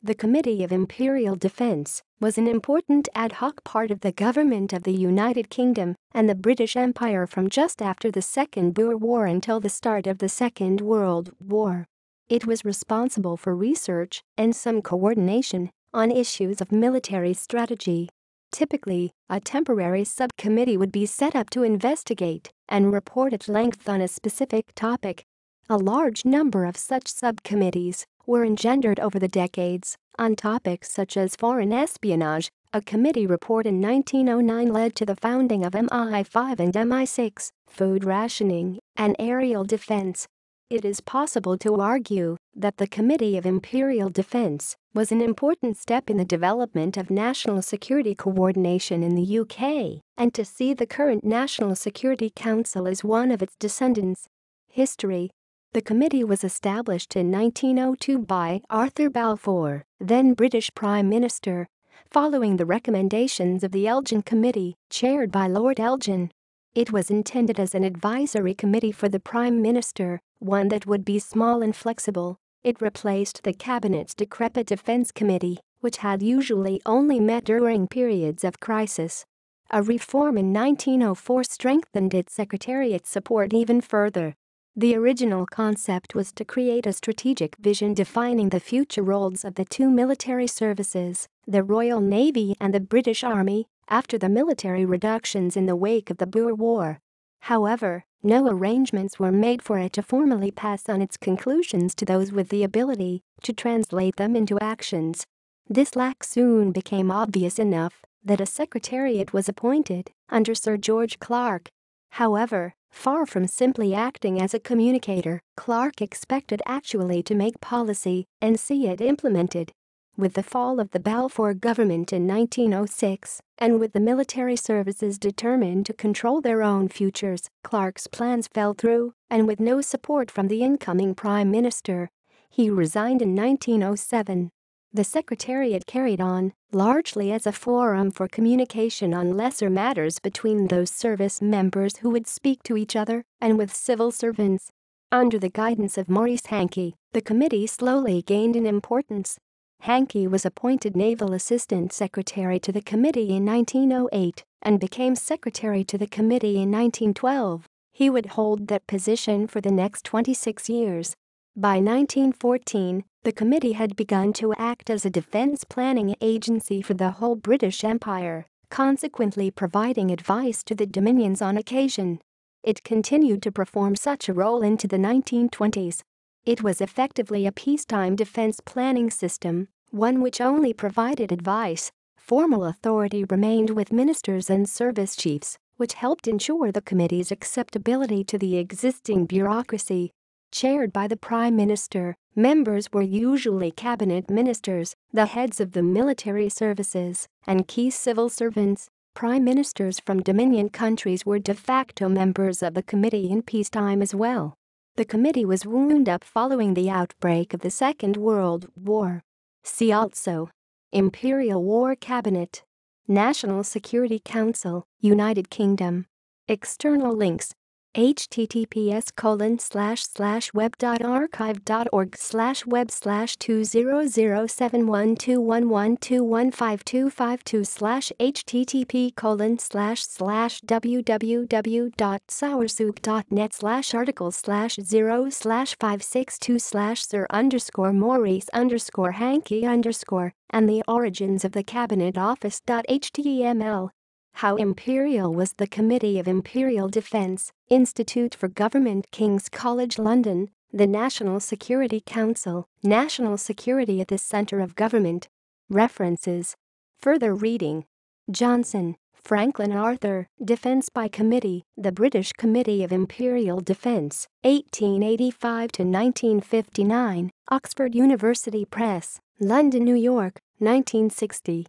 The Committee of Imperial Defence was an important ad hoc part of the government of the United Kingdom and the British Empire from just after the Second Boer War until the start of the Second World War. It was responsible for research and some coordination on issues of military strategy. Typically, a temporary subcommittee would be set up to investigate and report at length on a specific topic. A large number of such subcommittees were engendered over the decades on topics such as foreign espionage. A committee report in 1909 led to the founding of MI5 and MI6, food rationing, and aerial defense. It is possible to argue that the Committee of Imperial Defence was an important step in the development of national security coordination in the UK, and to see the current National Security Council as one of its descendants. History. The committee was established in 1902 by Arthur Balfour, then British Prime Minister, following the recommendations of the Elgin Committee, chaired by Lord Elgin. It was intended as an advisory committee for the Prime Minister, one that would be small and flexible. It replaced the Cabinet's decrepit Defence Committee, which had usually only met during periods of crisis. A reform in 1904 strengthened its secretariat support even further. The original concept was to create a strategic vision defining the future roles of the two military services, the Royal Navy and the British Army, after the military reductions in the wake of the Boer War. However, no arrangements were made for it to formally pass on its conclusions to those with the ability to translate them into actions. This lack soon became obvious enough that a secretariat was appointed under Sir George Clarke. However, far from simply acting as a communicator, Clarke expected actually to make policy and see it implemented. With the fall of the Balfour government in 1906, and with the military services determined to control their own futures, Clarke's plans fell through, and with no support from the incoming Prime Minister, he resigned in 1907. The Secretariat carried on, largely as a forum for communication on lesser matters between those service members who would speak to each other and with civil servants. Under the guidance of Maurice Hankey, the committee slowly gained in importance. Hankey was appointed Naval Assistant Secretary to the committee in 1908 and became Secretary to the committee in 1912. He would hold that position for the next 26 years. By 1914, the committee had begun to act as a defense planning agency for the whole British Empire, consequently providing advice to the Dominions on occasion. It continued to perform such a role into the 1920s. It was effectively a peacetime defense planning system, one which only provided advice. Formal authority remained with ministers and service chiefs, which helped ensure the committee's acceptability to the existing bureaucracy. Chaired by the Prime Minister, members were usually cabinet ministers, the heads of the military services, and key civil servants. Prime ministers from Dominion countries were de facto members of the committee in peacetime as well. The committee was wound up following the outbreak of the Second World War. See also: Imperial War Cabinet, National Security Council, United Kingdom. External links: https://web.archive.org/web/207021212525/http://Sir_Maurice_Hankey_ and the origins of the Cabinet Office.html. How Imperial was the Committee of Imperial Defence, Institute for Government, King's College London, the National Security Council, National Security at the Centre of Government. References. Further reading. Johnson, Franklin Arthur, Defence by Committee, The British Committee of Imperial Defence, 1885–1959, Oxford University Press, London, New York, 1960.